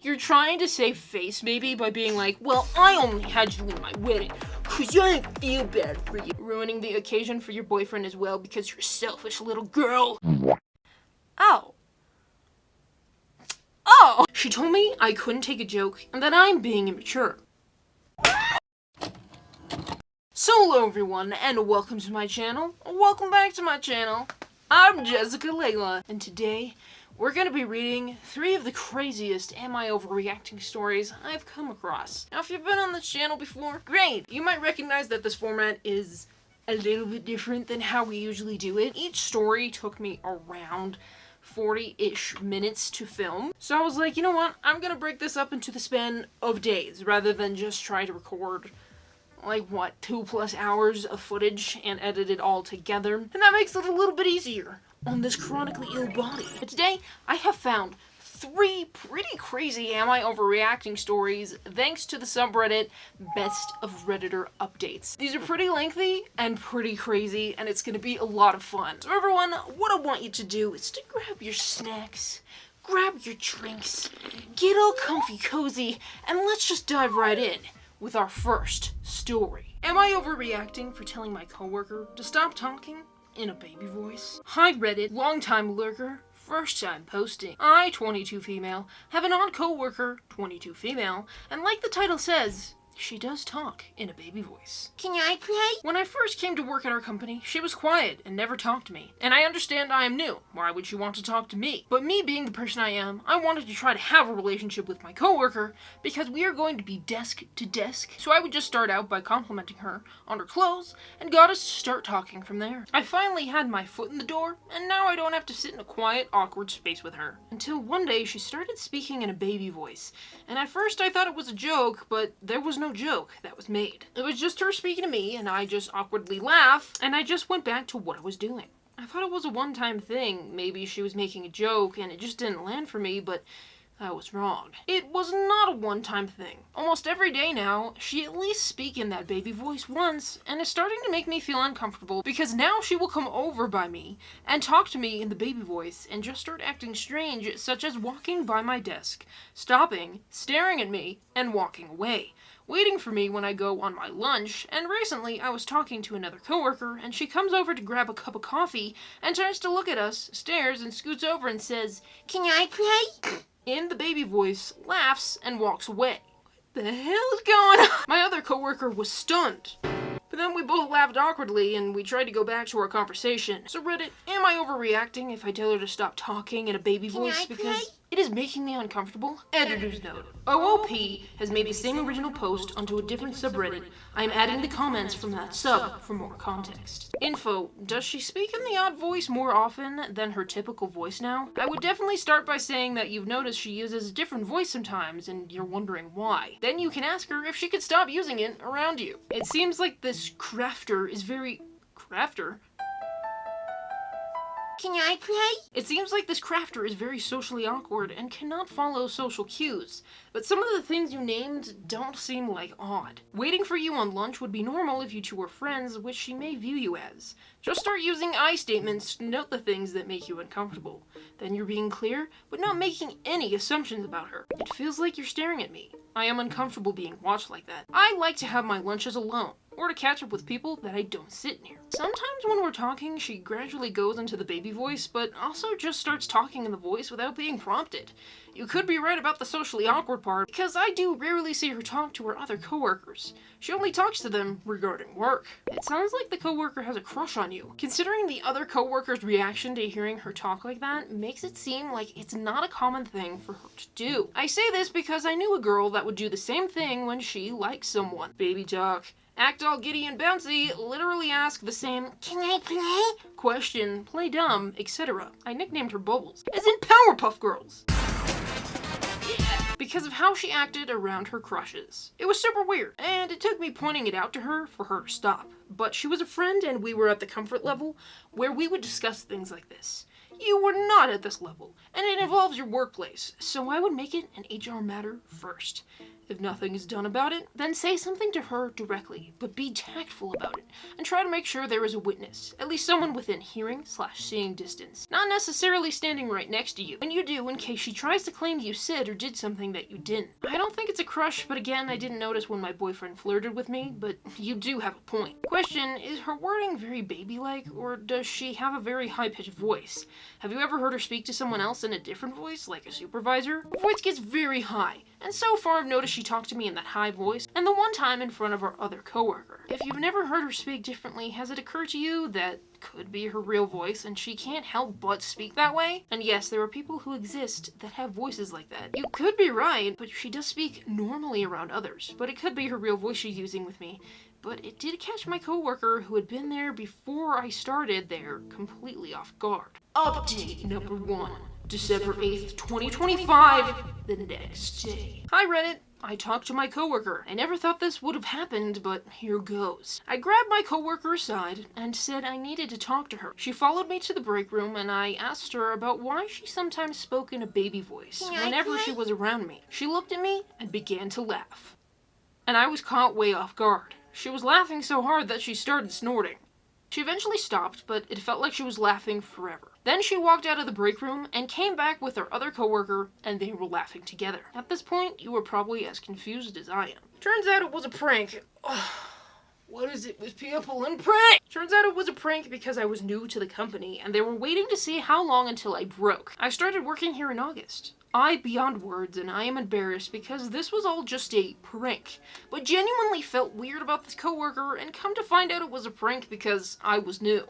You're trying to save face maybe by being like, well, I only had you in my wedding because I didn't feel bad for you. Ruining the occasion for your boyfriend as well because you're a selfish little girl. Ow. Oh! She told me I couldn't take a joke and that I'm being immature. So hello everyone, and welcome to my channel. Welcome back to my channel. I'm Jessica Laylah, and today we're gonna be reading 3 of the craziest Am I Overreacting stories I've come across. Now if you've been on this channel before, great! You might recognize that this format is a little bit different than how we usually do it. Each story took me around 40-ish minutes to film. So I was like, you know what? I'm gonna break this up into the span of days rather than just try to record like, what, 2+ hours of footage and edit it all together. And that makes it a little bit easier on this chronically ill body. But today, I have found 3 pretty crazy Am I Overreacting stories thanks to the subreddit Best of Redditor Updates. These are pretty lengthy and pretty crazy, and it's gonna be a lot of fun. So everyone, what I want you to do is to grab your snacks, grab your drinks, get all comfy cozy, and let's just dive right in with our first story. Am I overreacting for telling my coworker to stop talking in a baby voice? Hi Reddit, long-time lurker, first time posting. I, 22 female, have an odd coworker, 22 female, and like the title says, she does talk in a baby voice. Can I play? When I first came to work at our company, she was quiet and never talked to me. And I understand I am new. Why would she want to talk to me? But me being the person I am, I wanted to try to have a relationship with my coworker because we are going to be desk to desk. So I would just start out by complimenting her on her clothes and got us to start talking from there. I finally had my foot in the door, and now I don't have to sit in a quiet, awkward space with her. Until one day she started speaking in a baby voice. And at first I thought it was a joke, but there was no joke that was made. It was just her speaking to me, and I just awkwardly laughed, and I just went back to what I was doing. I thought it was a one-time thing. Maybe she was making a joke and it just didn't land for me, but I was wrong. It was not a one-time thing. Almost every day now, she at least speaks in that baby voice once, and it's starting to make me feel uncomfortable because now she will come over by me and talk to me in the baby voice and just start acting strange, such as walking by my desk, stopping, staring at me, and walking away, waiting for me when I go on my lunch. And recently I was talking to another coworker and she comes over to grab a cup of coffee and turns to look at us, stares, and scoots over and says, "Can I play?" in the baby voice, laughs, and walks away. What the hell is going on? My other coworker was stunned. But then we both laughed awkwardly and we tried to go back to our conversation. So Reddit, am I overreacting if I tell her to stop talking in a baby voice because it is making me uncomfortable? Editor's note. OOP has made the same original post onto a different subreddit. I am adding the comments from that sub for more context. Info, does she speak in the odd voice more often than her typical voice now? I would definitely start by saying that you've noticed she uses a different voice sometimes and you're wondering why. Then you can ask her if she could stop using it around you. It seems like this crafter is very... Crafter? Can I play? It seems like this crafter is very socially awkward and cannot follow social cues, but some of the things you named don't seem like odd. Waiting for you on lunch would be normal if you two were friends, which she may view you as. Just start using I statements to note the things that make you uncomfortable. Then you're being clear, but not making any assumptions about her. It feels like you're staring at me. I am uncomfortable being watched like that. I like to have my lunches alone, or to catch up with people that I don't sit near. Sometimes when we're talking, she gradually goes into the baby voice, but also just starts talking in the voice without being prompted. You could be right about the socially awkward part, because I do rarely see her talk to her other coworkers. She only talks to them regarding work. It sounds like the coworker has a crush on you. Considering the other coworker's reaction to hearing her talk like that makes it seem like it's not a common thing for her to do. I say this because I knew a girl that would do the same thing when she liked someone. Baby talk, act all giddy and bouncy, literally ask the same "can I play?" question, play dumb, etc. I nicknamed her Bubbles, as in Powerpuff Girls, because of how she acted around her crushes. It was super weird, and it took me pointing it out to her for her to stop. But she was a friend and we were at the comfort level where we would discuss things like this. You were not at this level, and it involves your workplace, so I would make it an HR matter first. If nothing is done about it, then say something to her directly, but be tactful about it, and try to make sure there is a witness, at least someone within hearing/seeing distance, not necessarily standing right next to you, and you do in case she tries to claim you said or did something that you didn't. I don't think it's a crush, but again, I didn't notice when my boyfriend flirted with me, but you do have a point. Question, is her wording very baby-like, or does she have a very high-pitched voice? Have you ever heard her speak to someone else in a different voice, like a supervisor? Her voice gets very high, and so far I've noticed she talked to me in that high voice, and the one time in front of our other coworker. If you've never heard her speak differently, has it occurred to you that could be her real voice and she can't help but speak that way? And yes, there are people who exist that have voices like that. You could be right, but she does speak normally around others, but it could be her real voice she's using with me. But it did catch my coworker who had been there before I started there completely off guard. Update number 1. December 8th, 2025, the next day. Hi Reddit, I talked to my coworker. I never thought this would have happened, but here goes. I grabbed my coworker aside and said I needed to talk to her. She followed me to the break room and I asked her about why she sometimes spoke in a baby voice whenever she was around me. She looked at me and began to laugh. And I was caught way off guard. She was laughing so hard that she started snorting. She eventually stopped, but it felt like she was laughing forever. Then she walked out of the break room and came back with her other coworker, and they were laughing together. At this point, you were probably as confused as I am. Turns out it was a prank. What is it with people and prank? Turns out it was a prank because I was new to the company, and they were waiting to see how long until I broke. I started working here in August. Beyond words, and I am embarrassed because this was all just a prank, but genuinely felt weird about this coworker and come to find out it was a prank because I was new.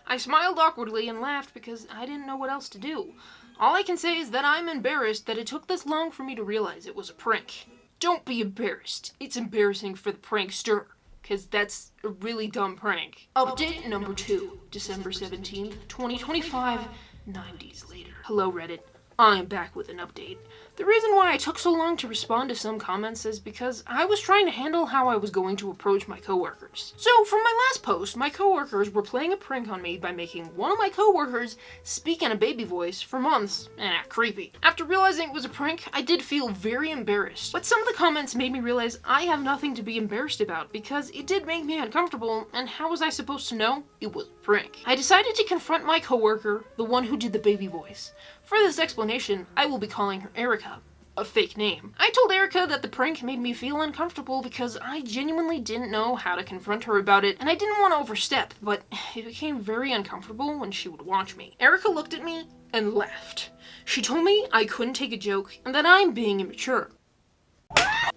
I smiled awkwardly and laughed because I didn't know what else to do. All I can say is that I'm embarrassed that it took this long for me to realize it was a prank. Don't be embarrassed. It's embarrassing for the prankster, because that's a really dumb prank. Update number 2, December 17th, 2025, 90s later. Hello Reddit. I am back with an update. The reason why I took so long to respond to some comments is because I was trying to handle how I was going to approach my coworkers. So from my last post, my coworkers were playing a prank on me by making one of my coworkers speak in a baby voice for months and act creepy. After realizing it was a prank, I did feel very embarrassed, but some of the comments made me realize I have nothing to be embarrassed about because it did make me uncomfortable, and how was I supposed to know it was a prank? I decided to confront my coworker, the one who did the baby voice. For this explanation, I will be calling her Erica, a fake name. I told Erica that the prank made me feel uncomfortable because I genuinely didn't know how to confront her about it, and I didn't want to overstep, but it became very uncomfortable when she would watch me. Erica looked at me and laughed. She told me I couldn't take a joke and that I'm being immature.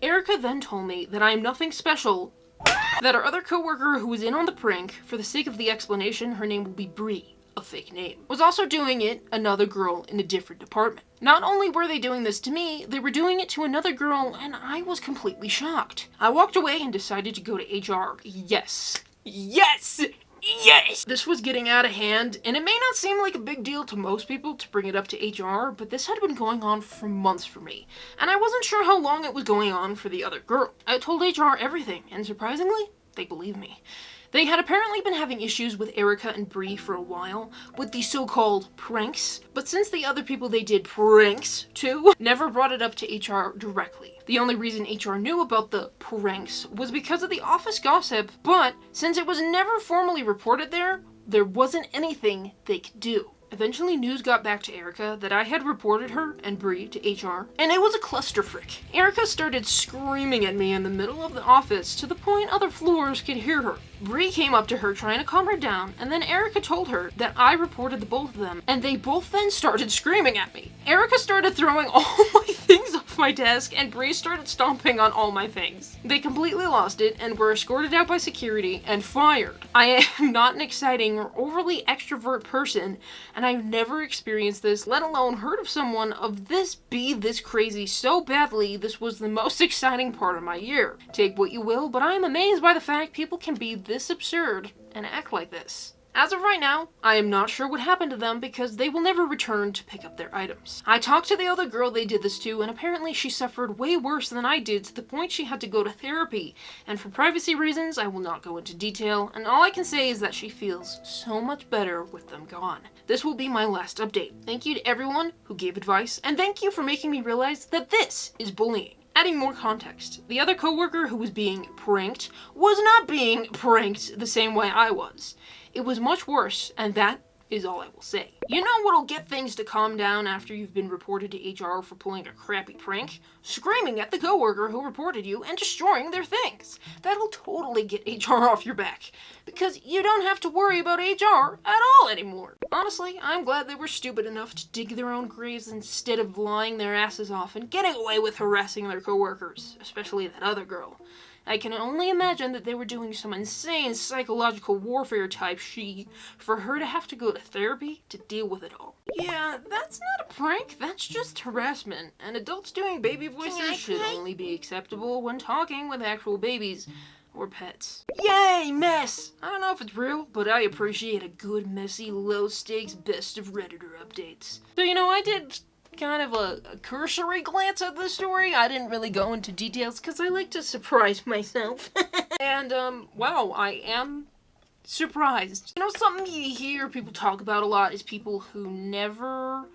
Erica then told me that I am nothing special, that our other coworker who was in on the prank, for the sake of the explanation, her name will be Bree, a fake name, was also doing it, another girl in a different department. Not only were they doing this to me, they were doing it to another girl, and I was completely shocked. I walked away and decided to go to HR. Yes! Yes! Yes! This was getting out of hand, and it may not seem like a big deal to most people to bring it up to HR, but this had been going on for months for me, and I wasn't sure how long it was going on for the other girl. I told HR everything, and surprisingly, they believed me. They had apparently been having issues with Erica and Bree for a while, with the so-called pranks, but since the other people they did pranks to never brought it up to HR directly. The only reason HR knew about the pranks was because of the office gossip, but since it was never formally reported there wasn't anything they could do. Eventually, news got back to Erica that I had reported her and Bree to HR, and it was a clusterfuck. Erica started screaming at me in the middle of the office to the point other floors could hear her. Bree came up to her trying to calm her down, and then Erica told her that I reported the both of them, and they both then started screaming at me. Erica started throwing all my things off my desk, and Bree started stomping on all my things. They completely lost it and were escorted out by security and fired. I am not an exciting or overly extrovert person, and I've never experienced this, let alone heard of someone of this be this crazy so badly. This was the most exciting part of my year. Take what you will, but I am amazed by the fact people can be this absurd and act like this. As of right now, I am not sure what happened to them because they will never return to pick up their items. I talked to the other girl they did this to, and apparently she suffered way worse than I did, to the point she had to go to therapy. And for privacy reasons, I will not go into detail, and all I can say is that she feels so much better with them gone. This will be my last update. Thank you to everyone who gave advice, and thank you for making me realize that this is bullying. Adding more context, the other coworker who was being pranked was not being pranked the same way I was. It was much worse, and that is all I will say. You know what'll get things to calm down after you've been reported to HR for pulling a crappy prank? Screaming at the coworker who reported you and destroying their things. That'll totally get HR off your back, because you don't have to worry about HR at all anymore. Honestly, I'm glad they were stupid enough to dig their own graves instead of lying their asses off and getting away with harassing their coworkers, especially that other girl. I can only imagine that they were doing some insane psychological warfare type shit for her to have to go to therapy to deal with it all. Yeah, that's not a prank, that's just harassment, and adults doing baby voices should only be acceptable when talking with actual babies or pets. Yay, mess! I don't know if it's real, but I appreciate a good, messy, low-stakes best of Redditor updates. So, you know, I did kind of a cursory glance at this story. I didn't really go into details because I like to surprise myself. And, wow, I am surprised. You know, something you hear people talk about a lot is people who never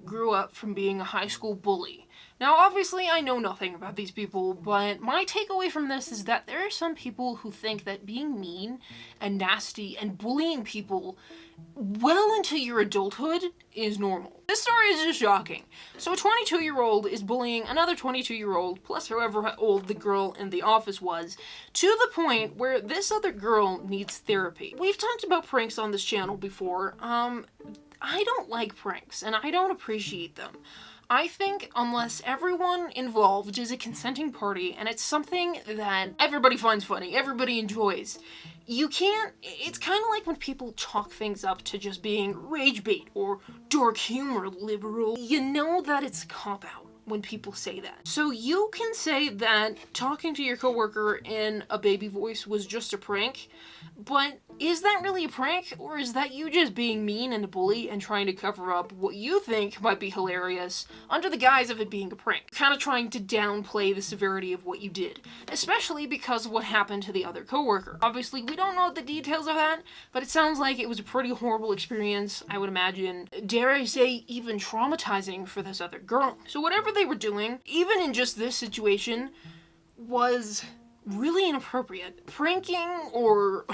grew up from being a high school bully. Now, obviously, I know nothing about these people, but my takeaway from this is that there are some people who think that being mean and nasty and bullying people well into your adulthood is normal. This story is just shocking. So a 22-year-old is bullying another 22-year-old, plus however old the girl in the office was, to the point where this other girl needs therapy. We've talked about pranks on this channel before. I don't like pranks, and I don't appreciate them. I think unless everyone involved is a consenting party and it's something that everybody finds funny, everybody enjoys, you can't, it's kind of like when people chalk things up to just being rage bait or dark humor liberal. You know that it's a cop-out when people say that. So you can say that talking to your coworker in a baby voice was just a prank, but is that really a prank, or is that you just being mean and a bully and trying to cover up what you think might be hilarious under the guise of it being a prank? Kind of trying to downplay the severity of what you did, especially because of what happened to the other coworker. Obviously, we don't know the details of that, but it sounds like it was a pretty horrible experience, I would imagine. Dare I say, even traumatizing for this other girl. So whatever they were doing, even in just this situation, was really inappropriate. Pranking, or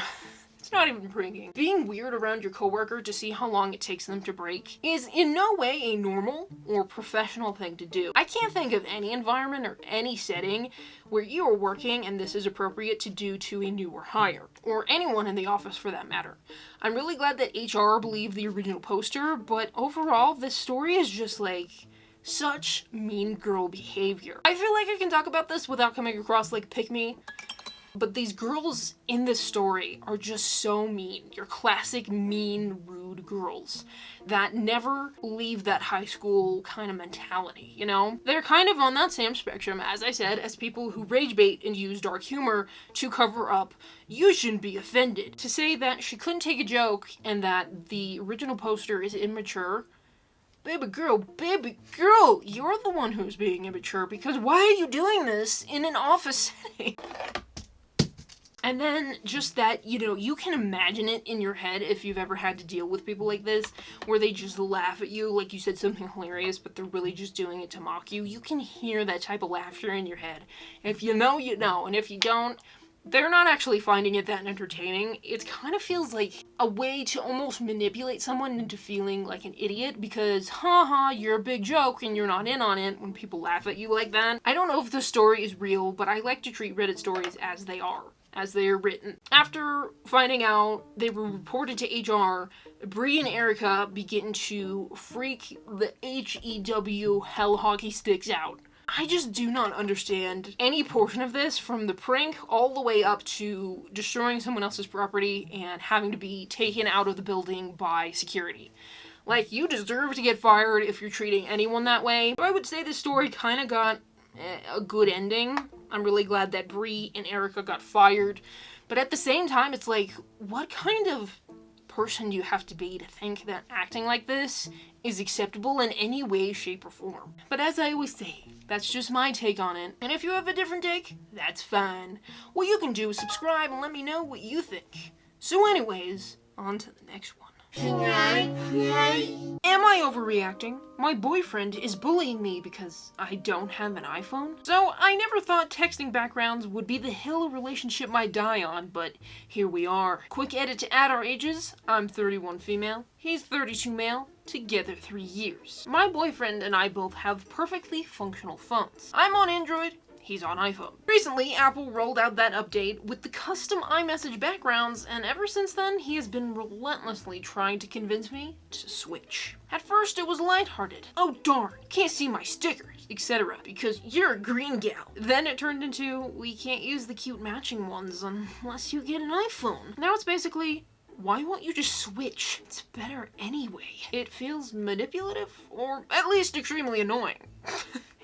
it's not even pranking, being weird around your coworker to see how long it takes them to break is in no way a normal or professional thing to do. I can't think of any environment or any setting where you are working and this is appropriate to do to a newer hire, or anyone in the office for that matter. I'm really glad that HR believed the original poster, but overall, this story is just like such mean girl behavior. I feel like I can talk about this without coming across like pick me, but these girls in this story are just so mean. Your classic mean, rude girls that never leave that high school kind of mentality, you know? They're kind of on that same spectrum, as I said, as people who rage bait and use dark humor to cover up you shouldn't be offended. To say that she couldn't take a joke and that the original poster is immature, baby girl, you're the one who's being immature, because why are you doing this in an office setting? And then just that, you know, you can imagine it in your head if you've ever had to deal with people like this, where they just laugh at you like you said something hilarious, but they're really just doing it to mock you. You can hear that type of laughter in your head. If you know, you know, and if you don't, they're not actually finding it that entertaining. It kind of feels like a way to almost manipulate someone into feeling like an idiot because, haha, you're a big joke and you're not in on it when people laugh at you like that. I don't know if the story is real, but I like to treat Reddit stories as they are written. After finding out they were reported to HR, Bree and Erica begin to freak the 𝘤𝘩𝘭𝘯𝘬𝘭 hell hockey sticks out. I just do not understand any portion of this, from the prank all the way up to destroying someone else's property and having to be taken out of the building by security. Like, you deserve to get fired if you're treating anyone that way. So I would say this story kind of got a good ending. I'm really glad that Bree and Erica got fired, But at the same time, it's like, what kind of person do you have to be to think that acting like this is acceptable in any way, shape, or form? But as I always say, that's just my take on it, and if you have a different take, that's fine. What you can do is subscribe and let me know what you think. So anyways, on to the next one. Am I overreacting? My boyfriend is bullying me because I don't have an iPhone. So I never thought texting backgrounds would be the hill a relationship might die on, but here we are. Quick edit to add our ages. I'm 31 female, he's 32 male, together 3 years. My boyfriend and I both have perfectly functional phones. I'm on Android, he's on iPhone. Recently, Apple rolled out that update with the custom iMessage backgrounds, and ever since then, he has been relentlessly trying to convince me to switch. At first, it was lighthearted. Oh darn, can't see my stickers, etc. because you're a green gal. Then it turned into, we can't use the cute matching ones unless you get an iPhone. Now it's basically, why won't you just switch? It's better anyway. It feels manipulative, or at least extremely annoying.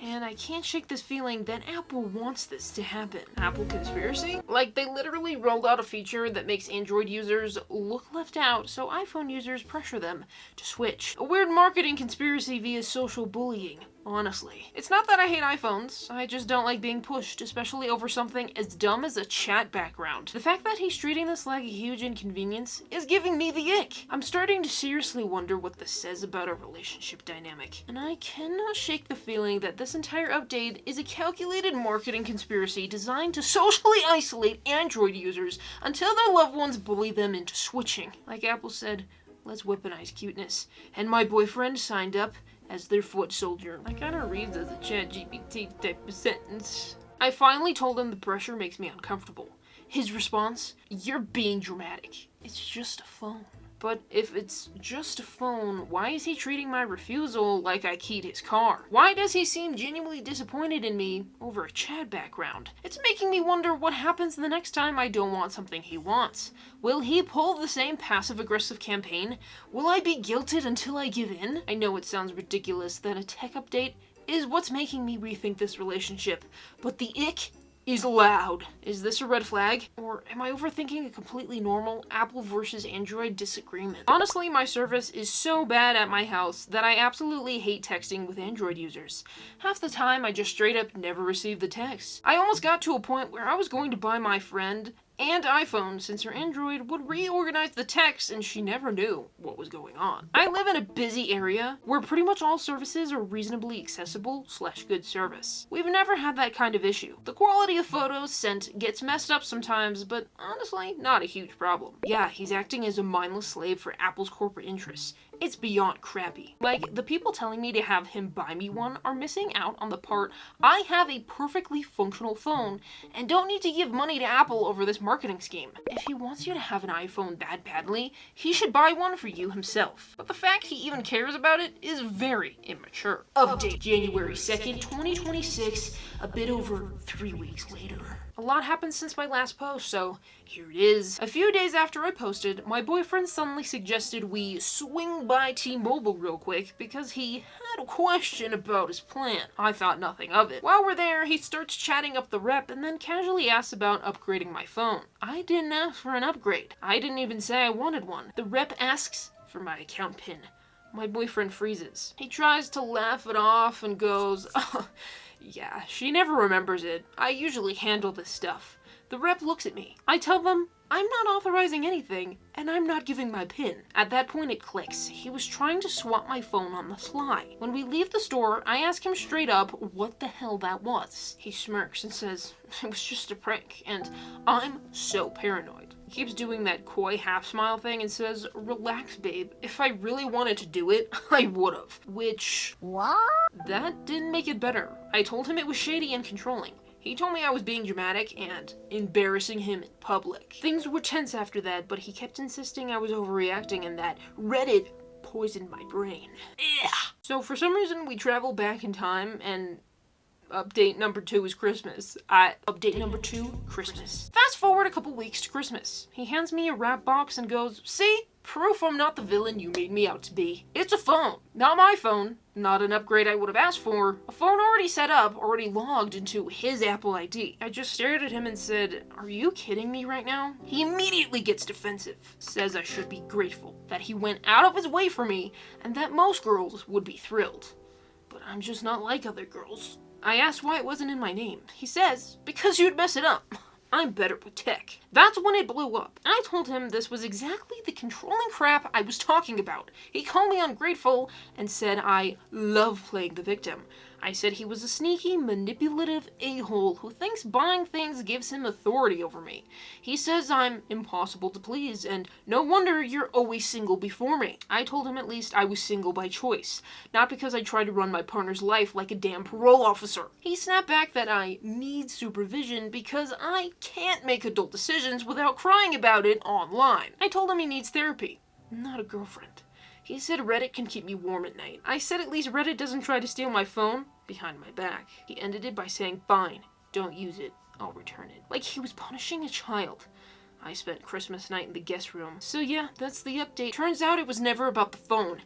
And I can't shake this feeling that Apple wants this to happen. Apple conspiracy? Like, they literally rolled out a feature that makes Android users look left out, so iPhone users pressure them to switch. A weird marketing conspiracy via social bullying. Honestly. It's not that I hate iPhones, I just don't like being pushed, especially over something as dumb as a chat background. The fact that he's treating this like a huge inconvenience is giving me the ick. I'm starting to seriously wonder what this says about our relationship dynamic, and I cannot shake the feeling that this entire update is a calculated marketing conspiracy designed to socially isolate Android users until their loved ones bully them into switching. Like Apple said, let's weaponize cuteness, and my boyfriend signed up as their foot soldier. That kinda reads as a ChatGPT type of sentence. I finally told him the pressure makes me uncomfortable. His response, you're being dramatic. It's just a phone. But if it's just a phone, why is he treating my refusal like I keyed his car? Why does he seem genuinely disappointed in me over a chat background? It's making me wonder what happens the next time I don't want something he wants. Will he pull the same passive-aggressive campaign? Will I be guilted until I give in? I know it sounds ridiculous that a tech update is what's making me rethink this relationship, but the ick is loud. Is this a red flag? Or am I overthinking a completely normal Apple versus Android disagreement? Honestly, my service is so bad at my house that I absolutely hate texting with Android users. Half the time, I just straight up never receive the text. I almost got to a point where I was going to buy my friend and iPhone since her Android would reorganize the text and she never knew what was going on. I live in a busy area where pretty much all services are reasonably accessible / good service. We've never had that kind of issue. The quality of photos sent gets messed up sometimes, but honestly, not a huge problem. Yeah, he's acting as a mindless slave for Apple's corporate interests. It's beyond crappy. Like, the people telling me to have him buy me one are missing out on the part I have a perfectly functional phone and don't need to give money to Apple over this marketing scheme. If he wants you to have an iPhone that badly, he should buy one for you himself. But the fact he even cares about it is very immature. Update January 2nd, 2026, a bit over 3 weeks later. A lot happened since my last post, so here it is. A few days after I posted, my boyfriend suddenly suggested we swing by T-Mobile real quick because he had a question about his plan. I thought nothing of it. While we're there, he starts chatting up the rep and then casually asks about upgrading my phone. I didn't ask for an upgrade. I didn't even say I wanted one. The rep asks for my account PIN. My boyfriend freezes. He tries to laugh it off and goes, yeah, she never remembers it. I usually handle this stuff. The rep looks at me. I tell them, I'm not authorizing anything, and I'm not giving my PIN. At that point it clicks. He was trying to swap my phone on the sly. When we leave the store, I ask him straight up what the hell that was. He smirks and says, it was just a prank, and I'm so paranoid. He keeps doing that coy half-smile thing and says, relax, babe. If I really wanted to do it, I would've. Which... what? That didn't make it better. I told him it was shady and controlling. He told me I was being dramatic and embarrassing him in public. Things were tense after that, but he kept insisting I was overreacting and that Reddit poisoned my brain. Ugh. So for some reason, we travel back in time and update number 2 is Christmas. Update number 2, Christmas. Fast forward a couple weeks to Christmas. He hands me a wrap box and goes, see? Proof I'm not the villain you made me out to be. It's a phone. Not my phone. Not an upgrade I would have asked for. A phone already set up, already logged into his Apple ID. I just stared at him and said, "Are you kidding me right now?" He immediately gets defensive. Says I should be grateful. That he went out of his way for me, and that most girls would be thrilled. But I'm just not like other girls. I asked why it wasn't in my name. He says, because you'd mess it up. I'm better with tech. That's when it blew up. I told him this was exactly the controlling crap I was talking about. He called me ungrateful and said I love playing the victim. I said he was a sneaky, manipulative a-hole who thinks buying things gives him authority over me. He says I'm impossible to please, and no wonder you're always single before me. I told him at least I was single by choice, not because I tried to run my partner's life like a damn parole officer. He snapped back that I need supervision because I can't make adult decisions without crying about it online. I told him he needs therapy, not a girlfriend. He said Reddit can keep me warm at night. I said at least Reddit doesn't try to steal my phone behind my back. He ended it by saying, fine, don't use it, I'll return it. Like he was punishing a child. I spent Christmas night in the guest room. So yeah, that's the update. Turns out it was never about the phone.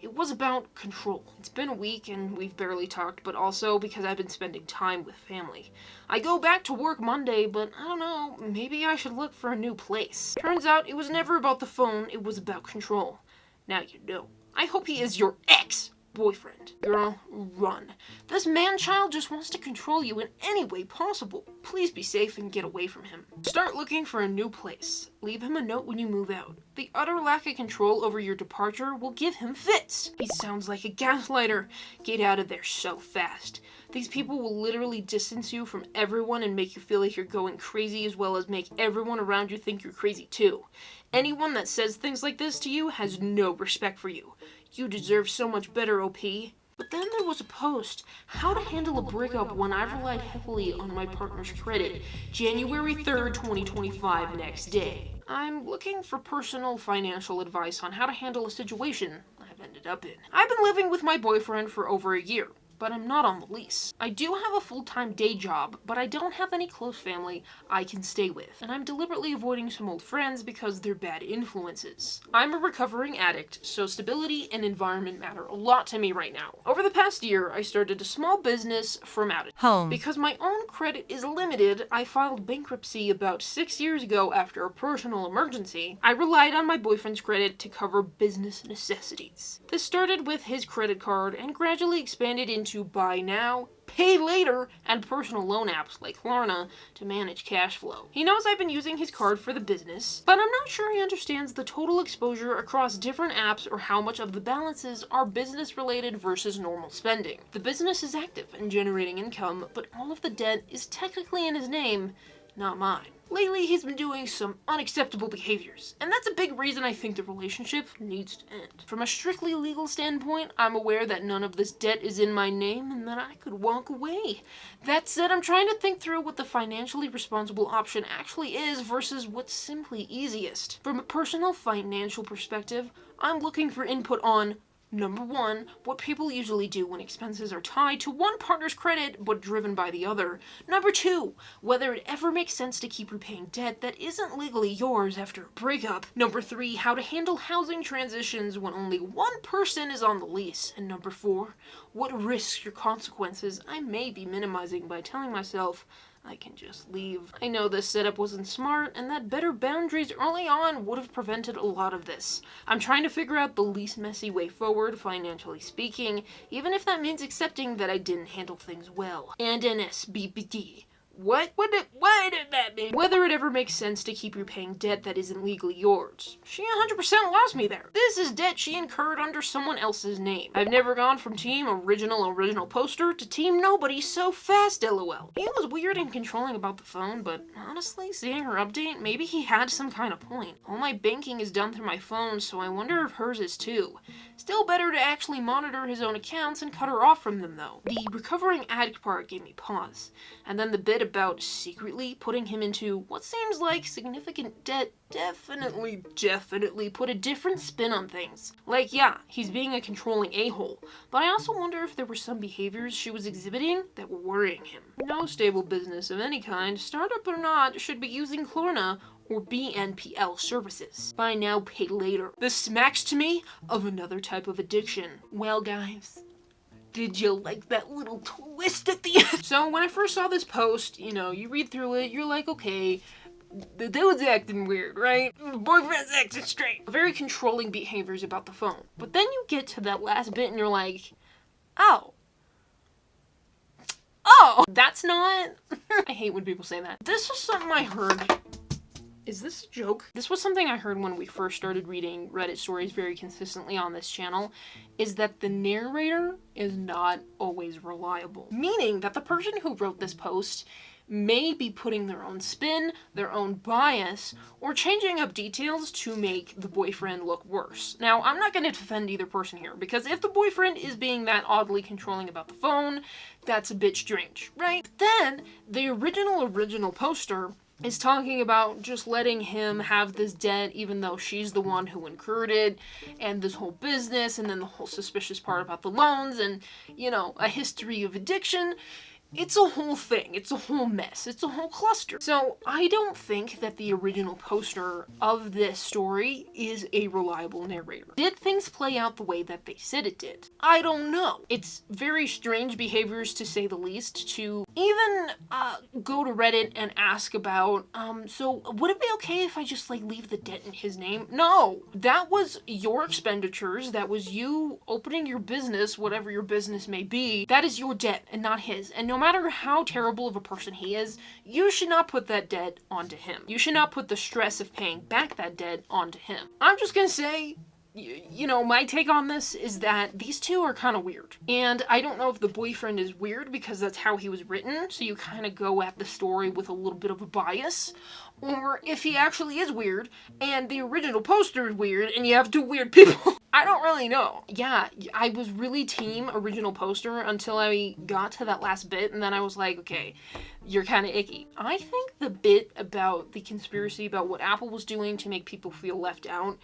It was about control. It's been a week and we've barely talked, but also because I've been spending time with family. I go back to work Monday, but I don't know, maybe I should look for a new place. Turns out it was never about the phone, it was about control. Now you know. I hope he is your ex-boyfriend. Girl, run. This man-child just wants to control you in any way possible. Please be safe and get away from him. Start looking for a new place. Leave him a note when you move out. The utter lack of control over your departure will give him fits. He sounds like a gaslighter. Get out of there so fast. These people will literally distance you from everyone and make you feel like you're going crazy, as well as make everyone around you think you're crazy too. Anyone that says things like this to you has no respect for you. You deserve so much better, OP. But then there was a post, how to handle a breakup when I relied heavily on my partner's credit, January 3rd, 2025, next day. I'm looking for personal financial advice on how to handle a situation I've ended up in. I've been living with my boyfriend for over a year, but I'm not on the lease. I do have a full-time day job, but I don't have any close family I can stay with, and I'm deliberately avoiding some old friends because they're bad influences. I'm a recovering addict, so stability and environment matter a lot to me right now. Over the past year, I started a small business from out of home. Because my own credit is limited, I filed bankruptcy about 6 years ago after a personal emergency. I relied on my boyfriend's credit to cover business necessities. This started with his credit card and gradually expanded into buy now, pay later, and personal loan apps like Klarna to manage cash flow. He knows I've been using his card for the business, but I'm not sure he understands the total exposure across different apps or how much of the balances are business related versus normal spending. The business is active and generating income, but all of the debt is technically in his name, not mine. Lately, he's been doing some unacceptable behaviors, and that's a big reason I think the relationship needs to end. From a strictly legal standpoint, I'm aware that none of this debt is in my name and that I could walk away. That said, I'm trying to think through what the financially responsible option actually is versus what's simply easiest. From a personal financial perspective, I'm looking for input on Number 1, what people usually do when expenses are tied to one partner's credit but driven by the other. Number 2, whether it ever makes sense to keep repaying debt that isn't legally yours after a breakup. Number 3, how to handle housing transitions when only one person is on the lease. And number 4, what risks or consequences I may be minimizing by telling myself I can just leave. I know this setup wasn't smart, and that better boundaries early on would have prevented a lot of this. I'm trying to figure out the least messy way forward, financially speaking, even if that means accepting that I didn't handle things well. And an SBBD. What did that mean? Whether it ever makes sense to keep repaying debt that isn't legally yours. She 100% lost me there. This is debt she incurred under someone else's name. I've never gone from team original poster to team nobody so fast, LOL. He was weird and controlling about the phone, but honestly, seeing her update, maybe he had some kind of point. All my banking is done through my phone, so I wonder if hers is too. Still better to actually monitor his own accounts and cut her off from them though. The recovering addict part gave me pause, and then the bit about secretly putting him into what seems like significant debt definitely put a different spin on things. Like, yeah, he's being a controlling a-hole, but I also wonder if there were some behaviors she was exhibiting that were worrying him. No stable business of any kind, startup or not, should be using Klarna or BNPL services. Buy now, pay later. This smacks to me of another type of addiction. Well, guys, did you like that little twist at the end? So when I first saw this post, you know, you read through it, you're like, okay, the dude's acting weird, right? The boyfriend's acting straight. Very controlling behaviors about the phone. But then you get to that last bit and you're like, oh, that's not... I hate when people say that. This was something I heard... Is this a joke? This was something I heard when we first started reading Reddit stories very consistently on this channel, is that the narrator is not always reliable. Meaning that the person who wrote this post may be putting their own spin, their own bias, or changing up details to make the boyfriend look worse. Now, I'm not going to defend either person here, because if the boyfriend is being that oddly controlling about the phone, that's a bit strange, right? But then, the original poster is talking about just letting him have this debt even though she's the one who incurred it, and this whole business, and then the whole suspicious part about the loans, and, you know, a history of addiction. It's a whole thing. It's a whole mess. It's a whole cluster. So I don't think that the original poster of this story is a reliable narrator. Did things play out the way that they said it did? I don't know. It's very strange behaviors, to say the least, to even go to Reddit and ask about, so would it be okay if I just like leave the debt in his name? No, that was your expenditures. That was you opening your business, whatever your business may be. That is your debt and not his. And no matter how terrible of a person he is, you should not put that debt onto him. You should not put the stress of paying back that debt onto him. I'm just gonna say, you know, my take on this is that these two are kind of weird. And I don't know if the boyfriend is weird because that's how he was written, so you kind of go at the story with a little bit of a bias, or if he actually is weird, and the original poster is weird, and you have two weird people. I don't really know. Yeah, I was really team original poster until I got to that last bit, and then I was like, okay, you're kind of icky. I think the bit about the conspiracy about what Apple was doing to make people feel left out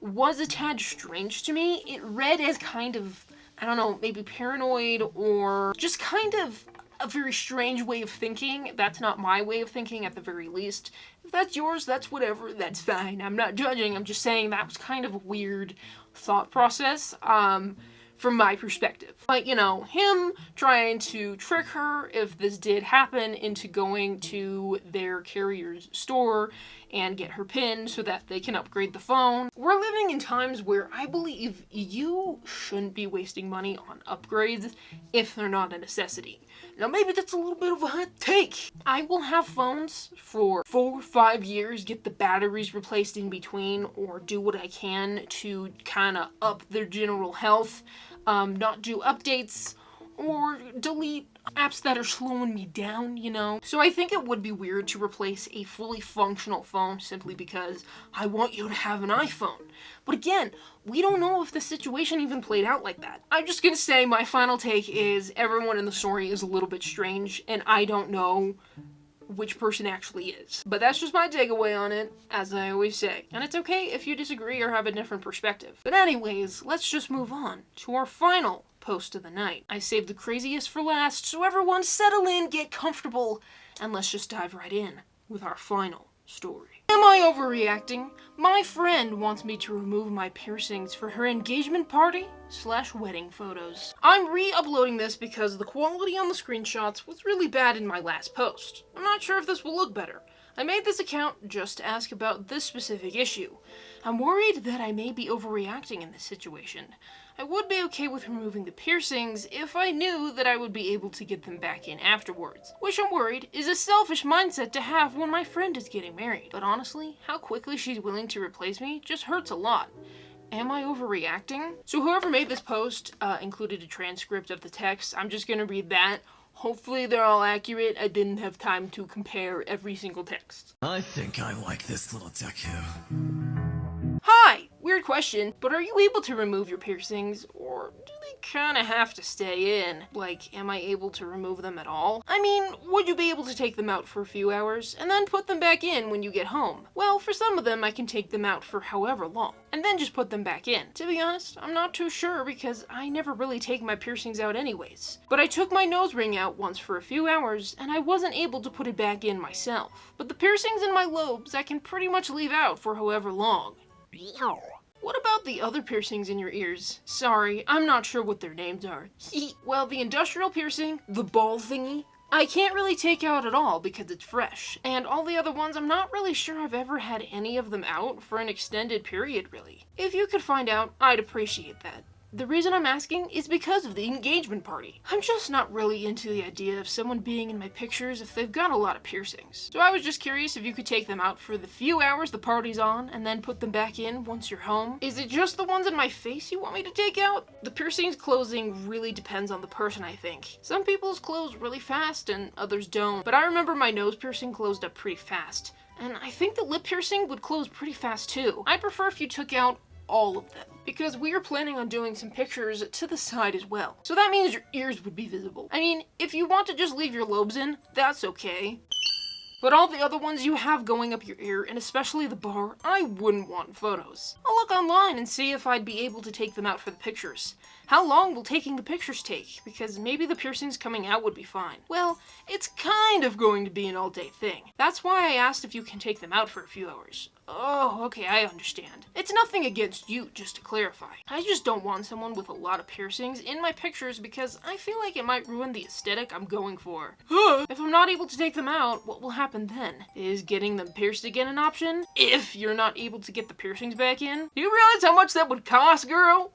was a tad strange to me. It read as kind of, I don't know, maybe paranoid, or just kind of a very strange way of thinking. That's not my way of thinking, at the very least. If that's yours, that's whatever, that's fine. I'm not judging, I'm just saying that was kind of a weird thought process, from my perspective. But, you know, him trying to trick her, if this did happen, into going to their carrier's store and get her PIN so that they can upgrade the phone. We're living in times where I believe you shouldn't be wasting money on upgrades if they're not a necessity. Now, maybe that's a little bit of a hot take. I will have phones for 4 or 5 years, get the batteries replaced in between, or do what I can to kind of up their general health, not do updates, or delete apps that are slowing me down, you know? So I think it would be weird to replace a fully functional phone simply because I want you to have an iPhone. But again, we don't know if the situation even played out like that. I'm just gonna say my final take is everyone in the story is a little bit strange, and I don't know which person actually is. But that's just my takeaway on it, as I always say. And it's okay if you disagree or have a different perspective. But anyways, let's just move on to our final post of the night. I saved the craziest for last, so everyone settle in, get comfortable, and let's just dive right in with our final story. Am I overreacting? My friend wants me to remove my piercings for her engagement party / wedding photos. I'm re-uploading this because the quality on the screenshots was really bad in my last post. I'm not sure if this will look better. I made this account just to ask about this specific issue. I'm worried that I may be overreacting in this situation. I would be okay with removing the piercings if I knew that I would be able to get them back in afterwards, which I'm worried is a selfish mindset to have when my friend is getting married. But honestly, how quickly she's willing to replace me just hurts a lot. Am I overreacting? So whoever made this post included a transcript of the text. I'm just gonna read that. Hopefully they're all accurate. I didn't have time to compare every single text. I think I like this little 𝘞𝘭𝘠𝘭. Hi! Weird question, but are you able to remove your piercings, or do they kinda have to stay in. Like, am I able to remove them at all? I mean, would you be able to take them out for a few hours, and then put them back in when you get home? Well, for some of them, I can take them out for however long, and then just put them back in. To be honest, I'm not too sure because I never really take my piercings out anyways. But I took my nose ring out once for a few hours, and I wasn't able to put it back in myself. But the piercings in my lobes, I can pretty much leave out for however long. What about the other piercings in your ears? Sorry, I'm not sure what their names are. Well, the industrial piercing, the ball thingy, I can't really take out at all because it's fresh. And all the other ones, I'm not really sure I've ever had any of them out for an extended period, really. If you could find out, I'd appreciate that. The reason I'm asking is because of the engagement party. I'm just not really into the idea of someone being in my pictures if they've got a lot of piercings. So I was just curious if you could take them out for the few hours the party's on and then put them back in once you're home. Is it just the ones in my face you want me to take out? The piercings closing really depends on the person, I think. Some people's close really fast and others don't, but I remember my nose piercing closed up pretty fast. And I think the lip piercing would close pretty fast too. I'd prefer if you took out all of them, because we are planning on doing some pictures to the side as well. So that means your ears would be visible. I mean, if you want to just leave your lobes in, that's okay. But all the other ones you have going up your ear, and especially the bar, I wouldn't want photos. I'll look online and see if I'd be able to take them out for the pictures. How long will taking the pictures take? Because maybe the piercings coming out would be fine. Well, it's kind of going to be an all-day thing. That's why I asked if you can take them out for a few hours. Oh, okay, I understand. It's nothing against you, just to clarify. I just don't want someone with a lot of piercings in my pictures because I feel like it might ruin the aesthetic I'm going for. If I'm not able to take them out, what will happen then? Is getting them pierced again an option? If you're not able to get the piercings back in? Do you realize how much that would cost, girl?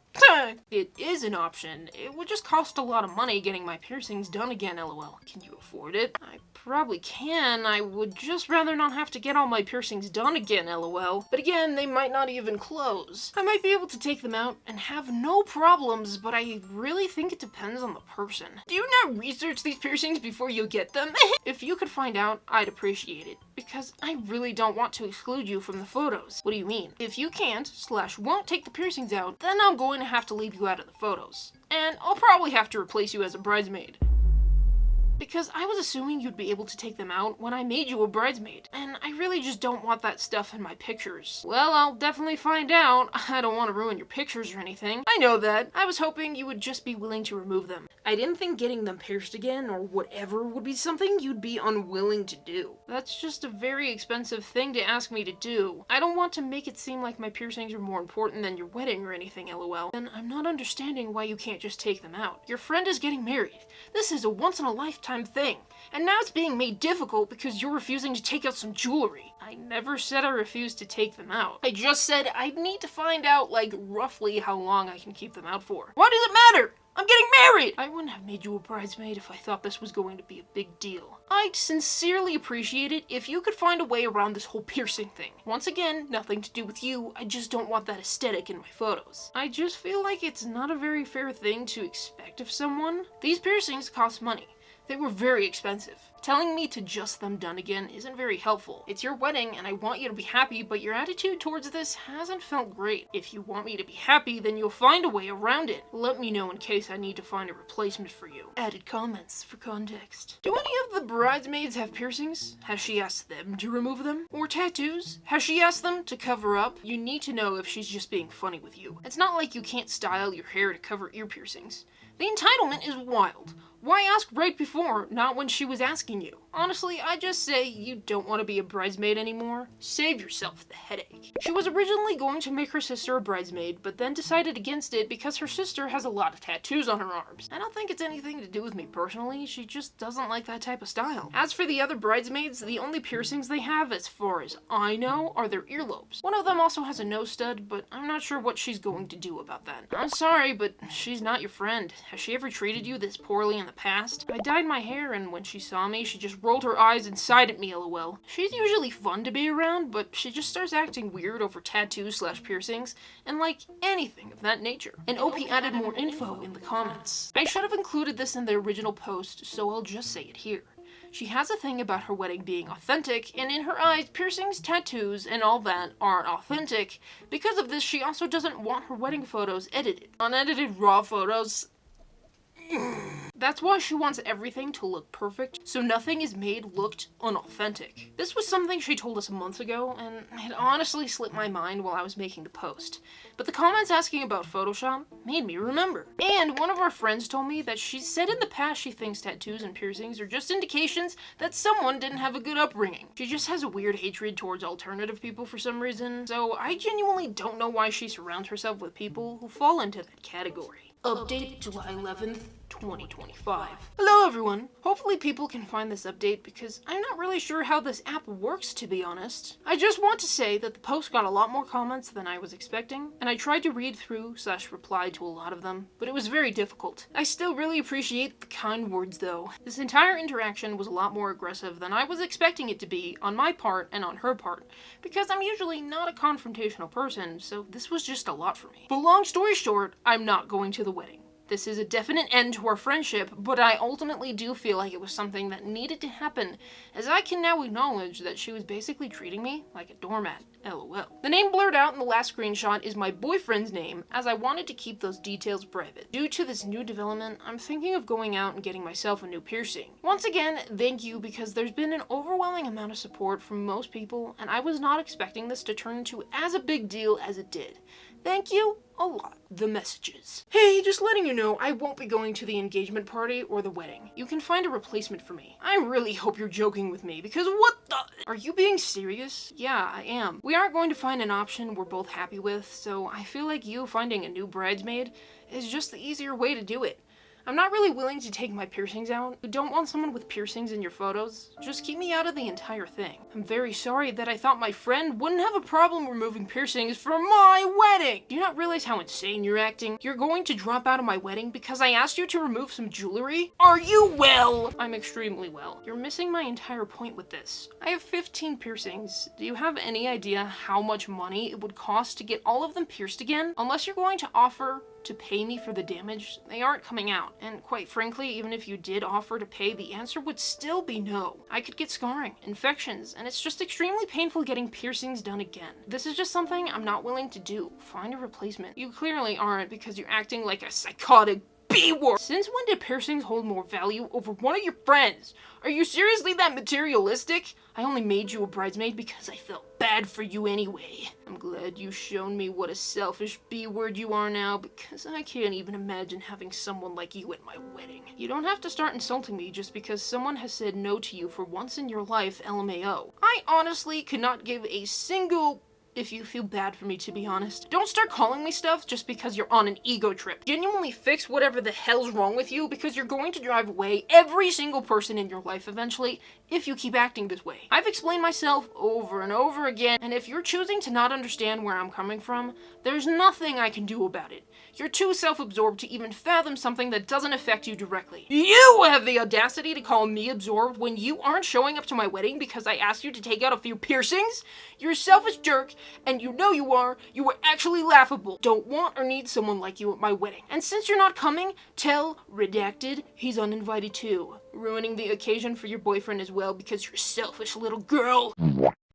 It is an option. It would just cost a lot of money getting my piercings done again, lol. Can you afford it? I probably can. I would just rather not have to get all my piercings done again, lol. But again, they might not even close. I might be able to take them out and have no problems, but I really think it depends on the person. Do you not research these piercings before you get them? If you could find out, I'd appreciate it, because I really don't want to exclude you from the photos. What do you mean? If you can't / won't take the piercings out, then I'm going to have to leave you out of the photos. And I'll probably have to replace you as a bridesmaid. Because I was assuming you'd be able to take them out when I made you a bridesmaid, and I really just don't want that stuff in my pictures. Well, I'll definitely find out. I don't want to ruin your pictures or anything. I know that. I was hoping you would just be willing to remove them. I didn't think getting them pierced again or whatever would be something you'd be unwilling to do. That's just a very expensive thing to ask me to do. I don't want to make it seem like my piercings are more important than your wedding or anything, lol. Then I'm not understanding why you can't just take them out. Your friend is getting married. This is a once-in-a-lifetime thing, and now it's being made difficult because you're refusing to take out some jewelry. I never said I refused to take them out. I just said I'd need to find out, like, roughly how long I can keep them out for. Why does it matter? I'm getting married! I wouldn't have made you a bridesmaid if I thought this was going to be a big deal. I'd sincerely appreciate it if you could find a way around this whole piercing thing. Once again, nothing to do with you, I just don't want that aesthetic in my photos. I just feel like it's not a very fair thing to expect of someone. These piercings cost money. They were very expensive. Telling me to just them done again isn't very helpful. It's your wedding and I want you to be happy, but your attitude towards this hasn't felt great. If you want me to be happy, then you'll find a way around it. Let me know in case I need to find a replacement for you. Added comments for context. Do any of the bridesmaids have piercings? Has she asked them to remove them? Or tattoos? Has she asked them to cover up? You need to know if she's just being funny with you. It's not like you can't style your hair to cover ear piercings. The entitlement is wild. Why ask right before, not when she was asking you? Honestly, I just say you don't want to be a bridesmaid anymore. Save yourself the headache. She was originally going to make her sister a bridesmaid, but then decided against it because her sister has a lot of tattoos on her arms. I don't think it's anything to do with me personally, she just doesn't like that type of style. As for the other bridesmaids, the only piercings they have, as far as I know, are their earlobes. One of them also has a nose stud, but I'm not sure what she's going to do about that. I'm sorry, but she's not your friend. Has she ever treated you this poorly in the past? I dyed my hair, and when she saw me, she just rolled her eyes and sighed at me, lol. She's usually fun to be around, but she just starts acting weird over tattoos / piercings, and like anything of that nature. And OP added more info in the comments. I should have included this in the original post, so I'll just say it here. She has a thing about her wedding being authentic, and in her eyes, piercings, tattoos, and all that aren't authentic. Because of this, she also doesn't want her wedding photos edited. Unedited raw photos. That's why she wants everything to look perfect, so nothing is made looked unauthentic. This was something she told us months ago, and it honestly slipped my mind while I was making the post. But the comments asking about Photoshop made me remember. And one of our friends told me that she said in the past she thinks tattoos and piercings are just indications that someone didn't have a good upbringing. She just has a weird hatred towards alternative people for some reason, so I genuinely don't know why she surrounds herself with people who fall into that category. Update July 11th, 2025. Hello everyone! Hopefully people can find this update because I'm not really sure how this app works, to be honest. I just want to say that the post got a lot more comments than I was expecting, and I tried to read through / reply to a lot of them, but it was very difficult. I still really appreciate the kind words though. This entire interaction was a lot more aggressive than I was expecting it to be on my part and on her part, because I'm usually not a confrontational person, so this was just a lot for me. But long story short, I'm not going to the wedding. This is a definite end to our friendship, but I ultimately do feel like it was something that needed to happen, as I can now acknowledge that she was basically treating me like a doormat. LOL. The name blurred out in the last screenshot is my boyfriend's name, as I wanted to keep those details private. Due to this new development, I'm thinking of going out and getting myself a new piercing. Once again, thank you, because there's been an overwhelming amount of support from most people, and I was not expecting this to turn into as a big deal as it did. Thank you a lot. The messages. Hey, just letting you know, I won't be going to the engagement party or the wedding. You can find a replacement for me. I really hope you're joking with me, because what the— Are you being serious? Yeah, I am. We aren't going to find an option we're both happy with, so I feel like you finding a new bridesmaid is just the easier way to do it. I'm not really willing to take my piercings out. You don't want someone with piercings in your photos. Just keep me out of the entire thing. I'm very sorry that I thought my friend wouldn't have a problem removing piercings for my wedding. Do you not realize how insane you're acting? You're going to drop out of my wedding because I asked you to remove some jewelry? Are you well? I'm extremely well. You're missing my entire point with this. I have 15 piercings. Do you have any idea how much money it would cost to get all of them pierced again? Unless you're going to offer to pay me for the damage, they aren't coming out. And quite frankly, even if you did offer to pay, the answer would still be no. I could get scarring, infections, and it's just extremely painful getting piercings done again. This is just something I'm not willing to do. Find a replacement. You clearly aren't, because you're acting like a psychotic B-word. Since when did piercings hold more value over one of your friends? Are you seriously that materialistic? I only made you a bridesmaid because I felt bad for you anyway. I'm glad you've shown me what a selfish B-word you are now, because I can't even imagine having someone like you at my wedding. You don't have to start insulting me just because someone has said no to you for once in your life, LMAO. I honestly could not give a single if you feel bad for me, to be honest. Don't start calling me stuff just because you're on an ego trip. Genuinely fix whatever the hell's wrong with you, because you're going to drive away every single person in your life eventually if you keep acting this way. I've explained myself over and over again, and if you're choosing to not understand where I'm coming from, there's nothing I can do about it. You're too self-absorbed to even fathom something that doesn't affect you directly. You have the audacity to call me absorbed when you aren't showing up to my wedding because I asked you to take out a few piercings? You're a selfish jerk, and you know you are. You are actually laughable. Don't want or need someone like you at my wedding. And since you're not coming, tell Redacted he's uninvited too. Ruining the occasion for your boyfriend as well because you're a selfish little girl.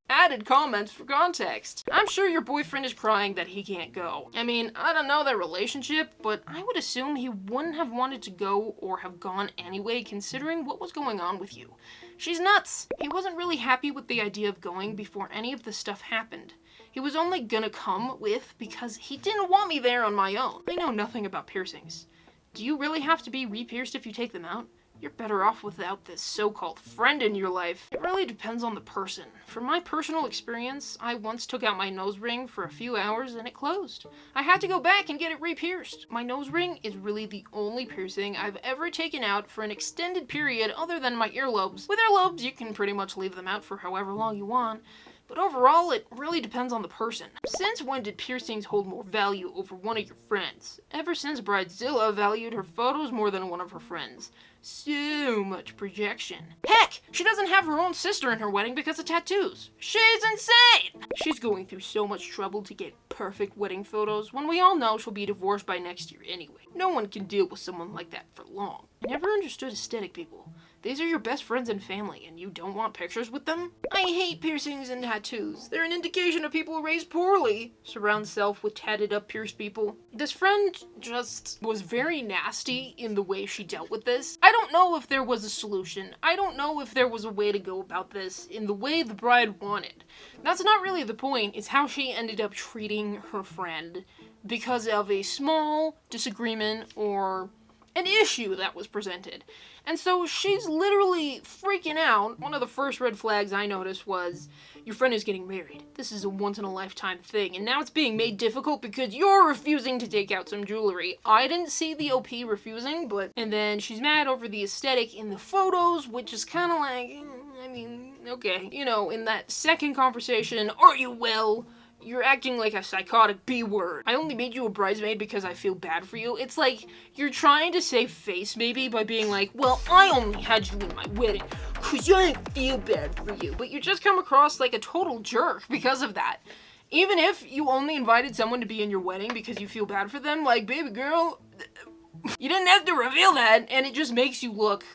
Added comments for context. I'm sure your boyfriend is crying that he can't go. I mean, I don't know their relationship, but I would assume he wouldn't have wanted to go or have gone anyway, considering what was going on with you. She's nuts. He wasn't really happy with the idea of going before any of this stuff happened. He was only gonna come with because he didn't want me there on my own. I know nothing about piercings. Do you really have to be re-pierced if you take them out? You're better off without this so-called friend in your life. It really depends on the person. From my personal experience, I once took out my nose ring for a few hours and it closed. I had to go back and get it re-pierced. My nose ring is really the only piercing I've ever taken out for an extended period other than my earlobes. With earlobes, you can pretty much leave them out for however long you want. But overall, it really depends on the person. Since when did piercings hold more value over one of your friends? Ever since Bridezilla valued her photos more than one of her friends. So much projection. Heck, she doesn't have her own sister in her wedding because of tattoos. She's insane! She's going through so much trouble to get perfect wedding photos when we all know she'll be divorced by next year anyway. No one can deal with someone like that for long. I never understood aesthetic people. These are your best friends and family, and you don't want pictures with them? I hate piercings and tattoos. They're an indication of people raised poorly. Surround self with tatted up pierced people. This friend just was very nasty in the way she dealt with this. I don't know if there was a solution. I don't know if there was a way to go about this in the way the bride wanted. That's not really the point. It's how she ended up treating her friend because of a small disagreement or an issue that was presented. And so she's literally freaking out. One of the first red flags I noticed was, your friend is getting married. This is a once-in-a-lifetime thing, and now it's being made difficult because you're refusing to take out some jewelry. I didn't see the OP refusing, but... And then she's mad over the aesthetic in the photos, which is kind of like, I mean, okay. You know, in that second conversation, are you well? You're acting like a psychotic B-word. I only made you a bridesmaid because I feel bad for you. It's like, you're trying to save face maybe by being like, well, I only had you in my wedding because I didn't feel bad for you. But you just come across like a total jerk because of that. Even if you only invited someone to be in your wedding because you feel bad for them, like, baby girl, you didn't have to reveal that, and it just makes you look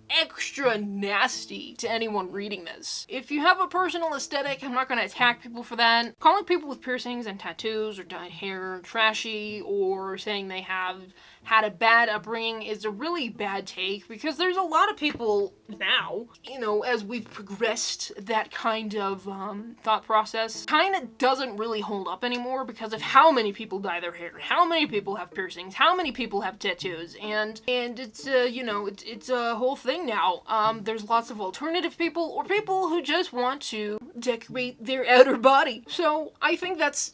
extra nasty to anyone reading this. If you have a personal aesthetic, I'm not going to attack people for that. Calling people with piercings and tattoos or dyed hair trashy, or saying they have had a bad upbringing is a really bad take, because there's a lot of people now, you know, as we've progressed, that kind of thought process kind of doesn't really hold up anymore because of how many people dye their hair, how many people have piercings, how many people have tattoos, and it's you know, it's a whole thing now. There's lots of alternative people, or people who just want to decorate their outer body. So I think that's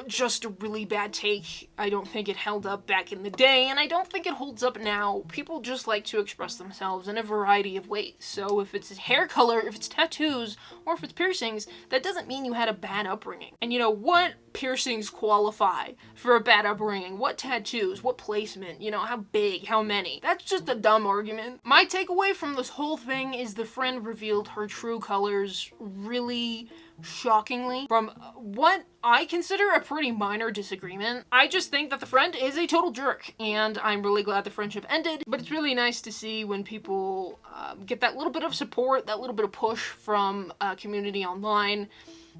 just a really bad take. I don't think it held up back in the day, and I don't think it holds up now. People just like to express themselves in a variety of ways. So if it's hair color, if it's tattoos, or if it's piercings, that doesn't mean you had a bad upbringing. And you know, what piercings qualify for a bad upbringing? What tattoos? What placement? You know, how big? How many? That's just a dumb argument. My takeaway from this whole thing is the friend revealed her true colors really shockingly from what I consider a pretty minor disagreement. I just think that the friend is a total jerk, and I'm really glad the friendship ended, but it's really nice to see when people get that little bit of support, that little bit of push from a community online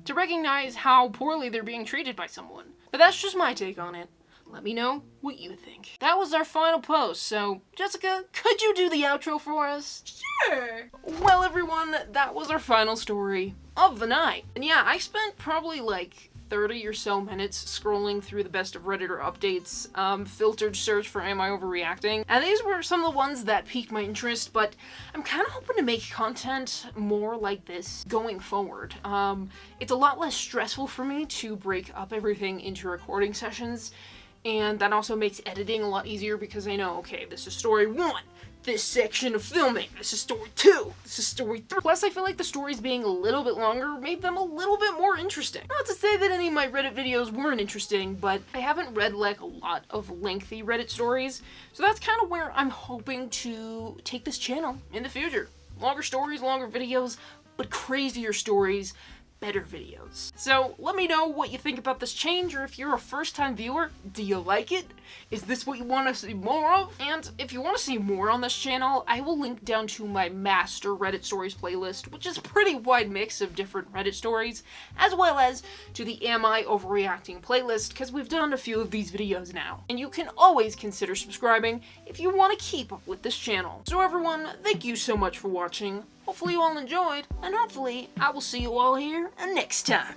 to recognize how poorly they're being treated by someone. But that's just my take on it. Let me know what you think. That was our final post, so Jessica, could you do the outro for us? Sure! Well everyone, that was our final story of the night. And yeah, I spent probably like 30 or so minutes scrolling through the best of Redditor updates, filtered search for Am I Overreacting, and these were some of the ones that piqued my interest, but I'm kind of hoping to make content more like this going forward. It's a lot less stressful for me to break up everything into recording sessions, and that also makes editing a lot easier because I know, okay, this is story 1, this section of filming, this is story 2, this is story 3. Plus, I feel like the stories being a little bit longer made them a little bit more interesting. Not to say that any of my Reddit videos weren't interesting, but I haven't read like a lot of lengthy Reddit stories, so that's kind of where I'm hoping to take this channel in the future. Longer stories, longer videos, but crazier stories, better videos. So let me know what you think about this change, or if you're a first-time viewer, do you like it? Is this what you want to see more of? And if you want to see more on this channel, I will link down to my master Reddit stories playlist, which is a pretty wide mix of different Reddit stories, as well as to the Am I Overreacting playlist, because we've done a few of these videos now. And you can always consider subscribing if you want to keep up with this channel. So everyone, thank you so much for watching. Hopefully you all enjoyed, and hopefully I will see you all here next time.